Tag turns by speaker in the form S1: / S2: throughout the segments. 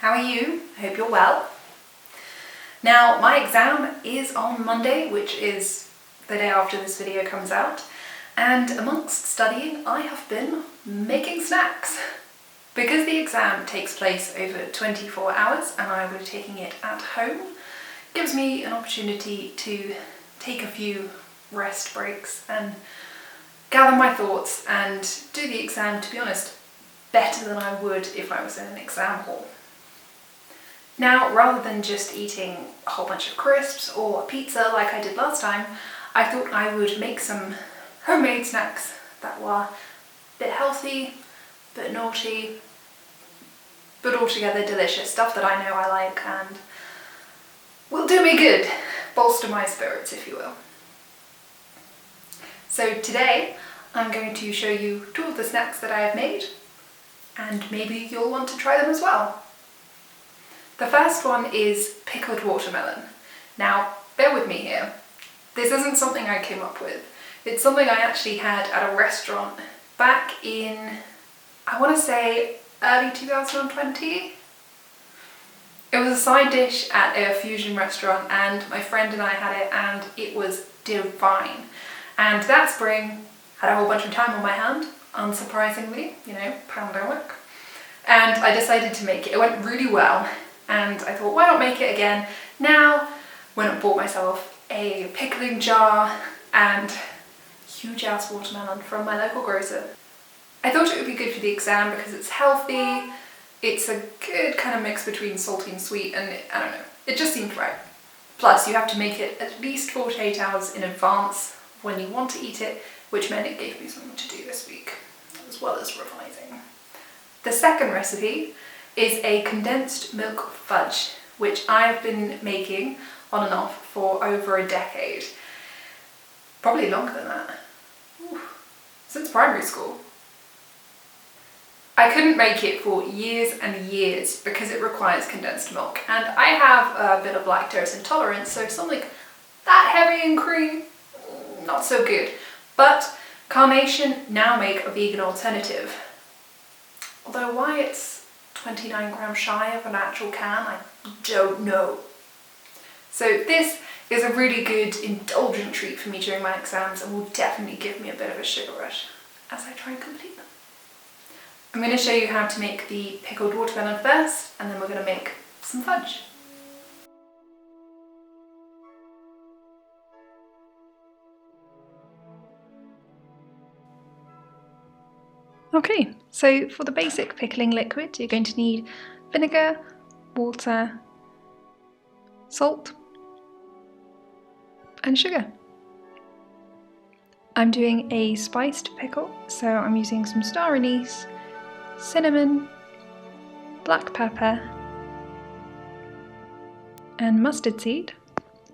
S1: How are you? I hope you're well. Now, my exam is on Monday, which is the day after this video comes out, and amongst studying, I have been making snacks. Because the exam takes place over 24 hours and I will be taking it at home, it gives me an opportunity to take a few rest breaks and gather my thoughts and do the exam, to be honest, better than I would if I was in an exam hall. Now, rather than just eating a whole bunch of crisps or a pizza like I did last time, I thought I would make some homemade snacks that were a bit healthy, a bit naughty, but altogether delicious, stuff that I know I like and will do me good, bolster my spirits, if you will. So today I'm going to show you two of the snacks that I have made, and maybe you'll want to try them as well. The first one is pickled watermelon. Now, bear with me here. This isn't something I came up with. It's something I actually had at a restaurant back in, I want to say, early 2020. It was a side dish at a fusion restaurant and my friend and I had it and it was divine. And that spring, had a whole bunch of time on my hand, unsurprisingly, pandemic. And I decided to make it. It went really well. And I thought, why not make it again? Now, went and bought myself a pickling jar and huge ass watermelon from my local grocer. I thought it would be good for the exam because it's healthy, it's a good kind of mix between salty and sweet, and I don't know, it just seemed right. Plus, you have to make it at least 48 hours in advance when you want to eat it, which meant it gave me something to do this week, as well as revising. The second recipe is a condensed milk fudge, which I've been making on and off for over a decade. Probably longer than that. Ooh, since primary school. I couldn't make it for years and years because it requires condensed milk, and I have a bit of lactose intolerance, so something that heavy and cream, not so good. But Carnation now make a vegan alternative. Although why it's 29 grams shy of an actual can, I don't know. So this is a really good indulgent treat for me during my exams and will definitely give me a bit of a sugar rush as I try and complete them. I'm going to show you how to make the pickled watermelon first, and then we're going to make some fudge. Okay, so for the basic pickling liquid, you're going to need vinegar, water, salt, and sugar. I'm doing a spiced pickle, so I'm using some star anise, cinnamon, black pepper, and mustard seed,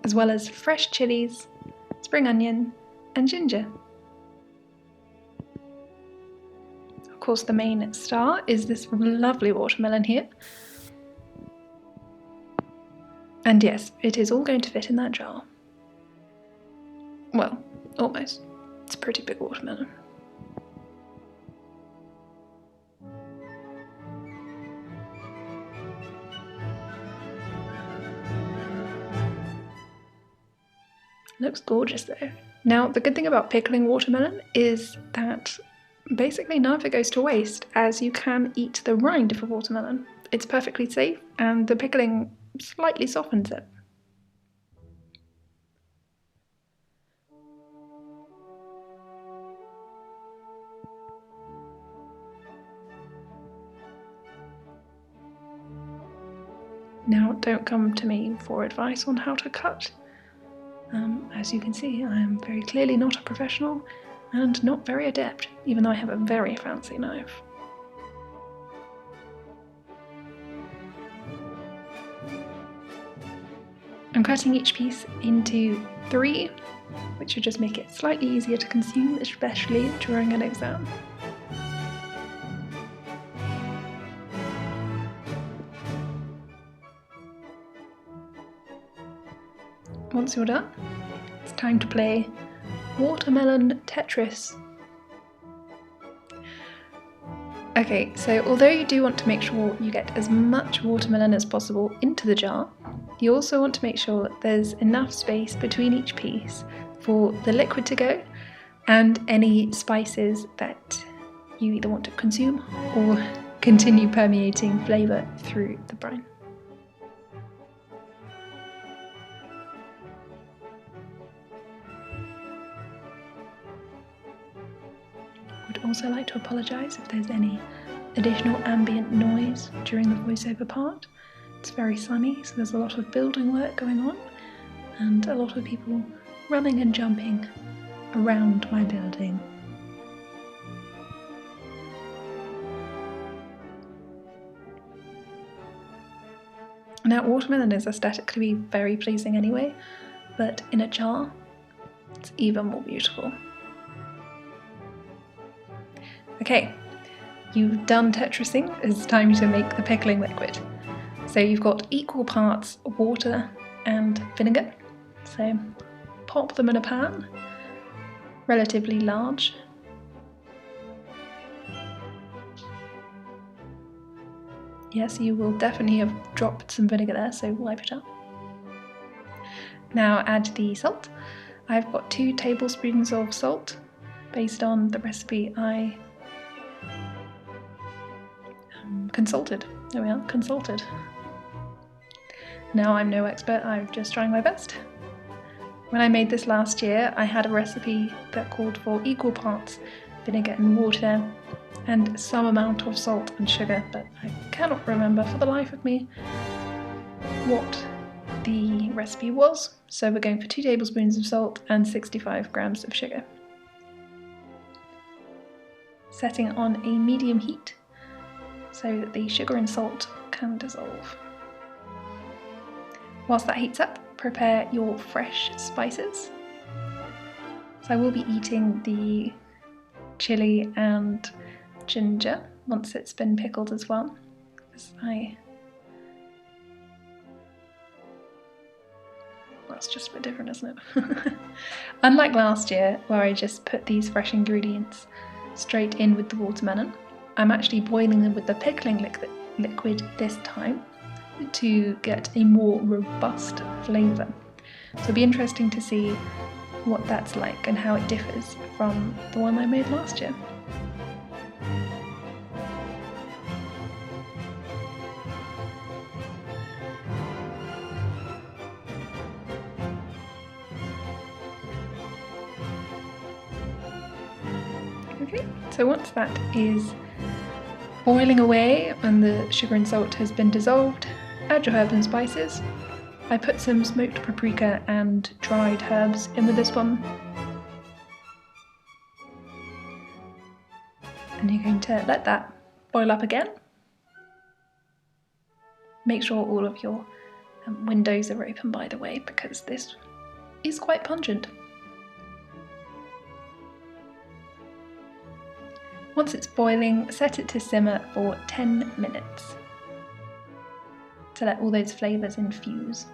S1: as well as fresh chilies, spring onion, and ginger. Of course, the main star is this lovely watermelon here. And yes, it is all going to fit in that jar. Well, almost. It's a pretty big watermelon. Looks gorgeous though. Now, the good thing about pickling watermelon is that basically none of it goes to waste, as you can eat the rind of a watermelon. It's perfectly safe and the pickling slightly softens it. Now, don't come to me for advice on how to cut. As you can see, I am very clearly not a professional and not very adept, even though I have a very fancy knife. I'm cutting each piece into 3, which should just make it slightly easier to consume, especially during an exam. Once you're done, it's time to play Watermelon Tetris. Okay, so although you do want to make sure you get as much watermelon as possible into the jar, you also want to make sure there's enough space between each piece for the liquid to go and any spices that you either want to consume or continue permeating flavour through the brine. I would also like to apologise if there's any additional ambient noise during the voiceover part. It's very sunny, so there's a lot of building work going on and a lot of people running and jumping around my building. Now, watermelon is aesthetically very pleasing anyway, but in a jar, it's even more beautiful. Okay, you've done Tetrising, it's time to make the pickling liquid. So you've got equal parts water and vinegar, so pop them in a pan, relatively large. Yes, you will definitely have dropped some vinegar there, so wipe it up. Now add the salt. I've got 2 tablespoons of salt based on the recipe I consulted. There we are, consulted. Now I'm no expert, I'm just trying my best. When I made this last year, I had a recipe that called for equal parts vinegar and water and some amount of salt and sugar, but I cannot remember for the life of me what the recipe was. So we're going for 2 tablespoons of salt and 65 grams of sugar. Setting on a medium heat so that the sugar and salt can dissolve. Whilst that heats up, prepare your fresh spices. So I will be eating the chilli and ginger once it's been pickled as well. That's just a bit different, isn't it? Unlike last year, where I just put these fresh ingredients straight in with the watermelon, I'm actually boiling them with the pickling liquid this time to get a more robust flavour. So it'll be interesting to see what that's like and how it differs from the one I made last year. Okay, so once that is boiling away and the sugar and salt has been dissolved, add your herbs and spices. I put some smoked paprika and dried herbs in with this one. And you're going to let that boil up again. Make sure all of your windows are open, by the way, because this is quite pungent. Once it's boiling, set it to simmer for 10 minutes to let all those flavours infuse.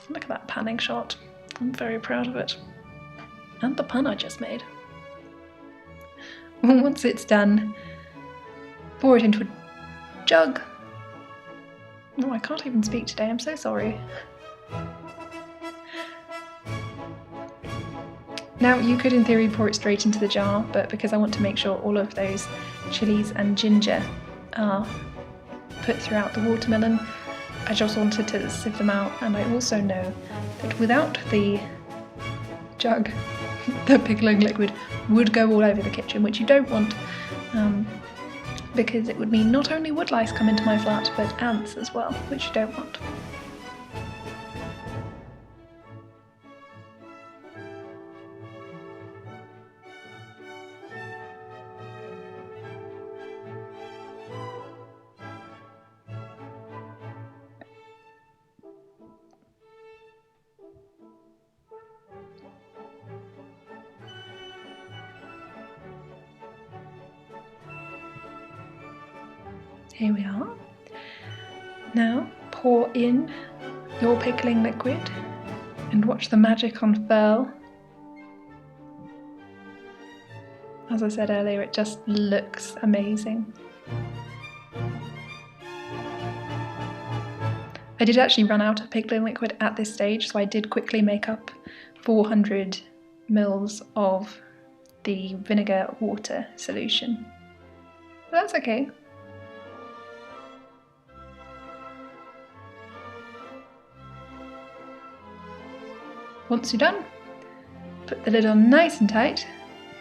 S1: Look at that panning shot. I'm very proud of it. And the pun I just made. Once it's done, pour it into a jug. Oh, I can't even speak today, I'm so sorry. Now, you could in theory pour it straight into the jar, but because I want to make sure all of those chilies and ginger are put throughout the watermelon, I just wanted to sieve them out, and I also know that without the jug, the pickling liquid would go all over the kitchen, which you don't want, because it would mean not only would lice come into my flat, but ants as well, which you don't want. Here we are. Now pour in your pickling liquid and watch the magic unfurl. As I said earlier, it just looks amazing. I did actually run out of pickling liquid at this stage, so I did quickly make up 400 mils of the vinegar water solution. But that's okay. Once you're done, put the lid on nice and tight,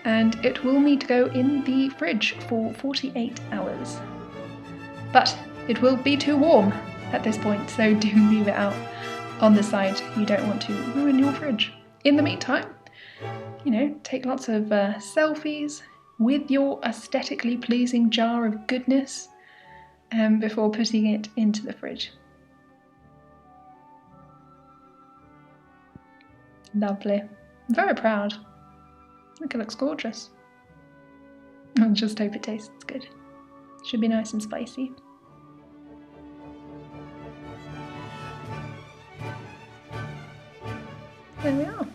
S1: and it will need to go in the fridge for 48 hours. But it will be too warm at this point, so do leave it out on the side. You don't want to ruin your fridge. In the meantime, you know, take lots of selfies with your aesthetically pleasing jar of goodness before putting it into the fridge. Lovely. I'm very proud. I think it looks gorgeous. I just hope it tastes good. Should be nice and spicy. There we are.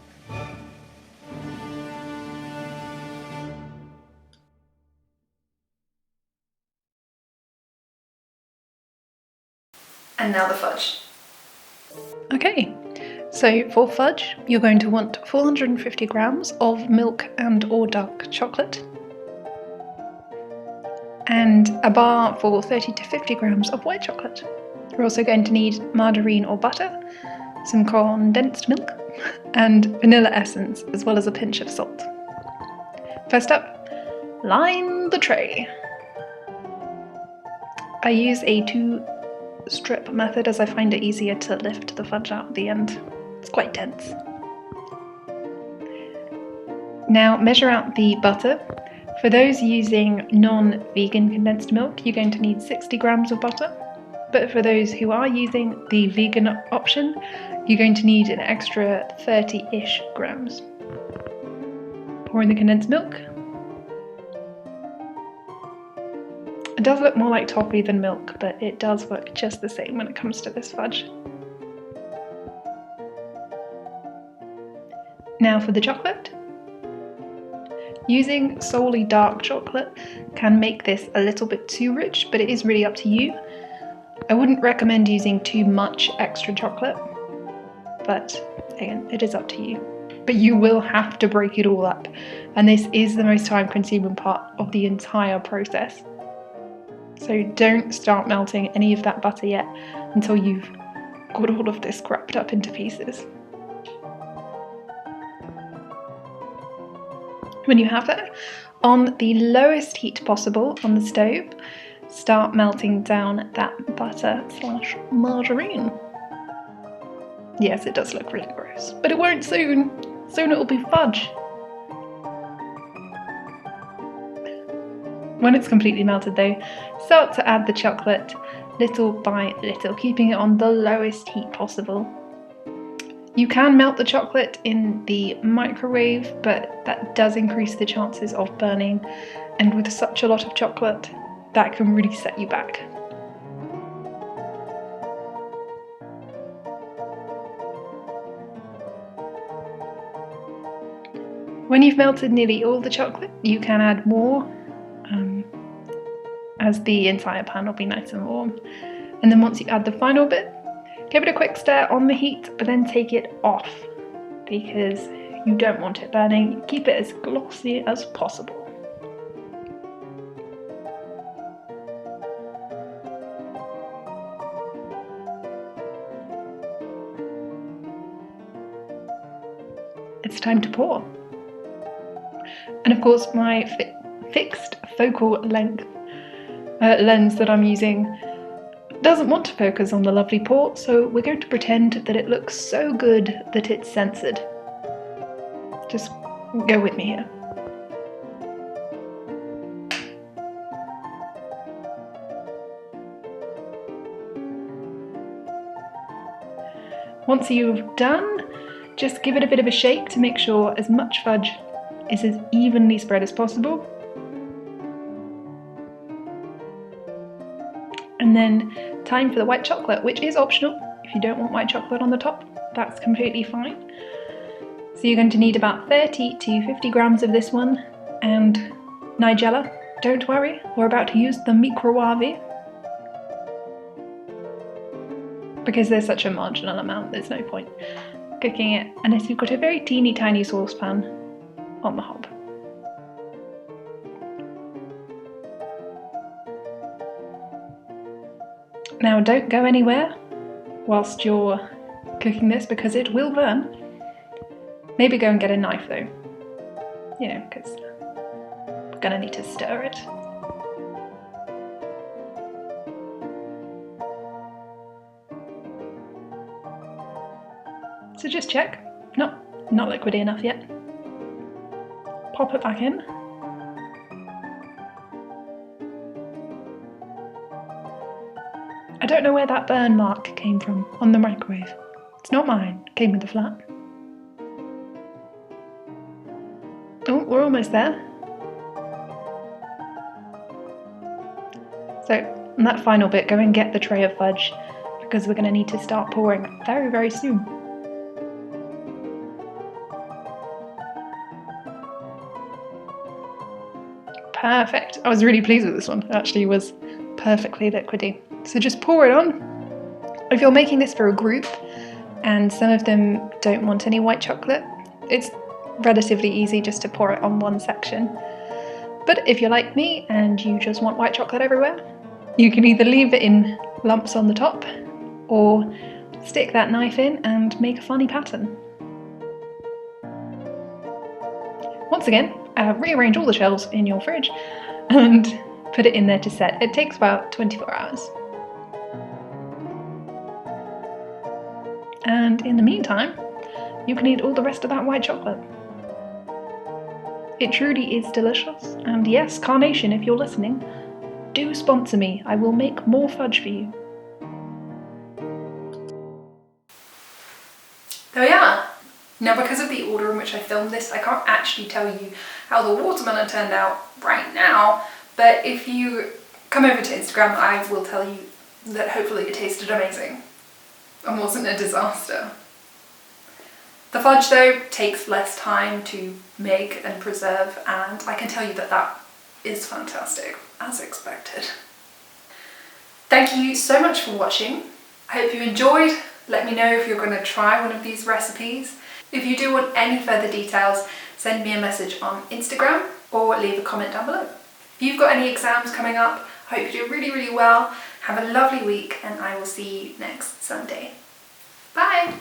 S1: And now the fudge. Okay, so for fudge, you're going to want 450 grams of milk and or dark chocolate, and a bar for 30 to 50 grams of white chocolate. You're also going to need margarine or butter, some condensed milk, and vanilla essence, as well as a pinch of salt. First up, line the tray. I use a 2-strip method as I find it easier to lift the fudge out at the end. It's quite dense. Now measure out the butter. For those using non-vegan condensed milk, you're going to need 60 grams of butter. But for those who are using the vegan option, you're going to need an extra 30-ish grams. Pour in the condensed milk. It does look more like toffee than milk, but it does work just the same when it comes to this fudge. Now for the chocolate. Using solely dark chocolate can make this a little bit too rich, but it is really up to you. I wouldn't recommend using too much extra chocolate, but again, it is up to you. But you will have to break it all up, and this is the most time-consuming part of the entire process. So don't start melting any of that butter yet until you've got all of this scrapped up into pieces. When you have that, on the lowest heat possible on the stove, start melting down that butter / margarine. Yes, it does look really gross, but it won't soon. Soon it will be fudge. When it's completely melted though, start to add the chocolate little by little, keeping it on the lowest heat possible. You can melt the chocolate in the microwave, but that does increase the chances of burning, and with such a lot of chocolate, that can really set you back. When you've melted nearly all the chocolate, you can add more, as the entire pan will be nice and warm. And then once you add the final bit, give it a quick stir on the heat, but then take it off, because you don't want it burning. Keep it as glossy as possible. It's time to pour. And of course my fixed focal length lens that I'm using doesn't want to focus on the lovely pour, so we're going to pretend that it looks so good that it's censored. Just go with me here. Once you've done, just give it a bit of a shake to make sure as much fudge is as evenly spread as possible. And then time for the white chocolate, which is optional. If you don't want white chocolate on the top, that's completely fine. So you're going to need about 30 to 50 grams of this one, and Nigella, don't worry, we're about to use the microwave. Because there's such a marginal amount, there's no point cooking it unless you've got a very teeny tiny saucepan on the hob. Now don't go anywhere whilst you're cooking this because it will burn. Maybe go and get a knife though, you know, because we're gonna need to stir it. So just check, not liquidy enough yet. Pop it back in. I don't know where that burn mark came from on the microwave. It's not mine, it came with the flat. Oh, we're almost there. So, on that final bit, go and get the tray of fudge because we're going to need to start pouring very, very soon. Perfect. I was really pleased with this one. It actually was perfectly liquidy. So just pour it on. If you're making this for a group and some of them don't want any white chocolate, it's relatively easy just to pour it on one section. But if you're like me and you just want white chocolate everywhere, you can either leave it in lumps on the top or stick that knife in and make a funny pattern. Once again, rearrange all the shelves in your fridge and put it in there to set. It takes about 24 hours. And in the meantime, you can eat all the rest of that white chocolate. It truly is delicious. And yes, Carnation, if you're listening, do sponsor me. I will make more fudge for you. There we are. Now, because of the order in which I filmed this, I can't actually tell you how the watermelon turned out right now, but if you come over to Instagram, I will tell you that hopefully it tasted amazing and wasn't a disaster. The fudge, though, takes less time to make and preserve, and I can tell you that that is fantastic, as expected. Thank you so much for watching. I hope you enjoyed. Let me know if you're going to try one of these recipes. If you do want any further details, send me a message on Instagram or leave a comment down below. If you've got any exams coming up, I hope you do really, really well. Have a lovely week and I will see you next Sunday. Bye!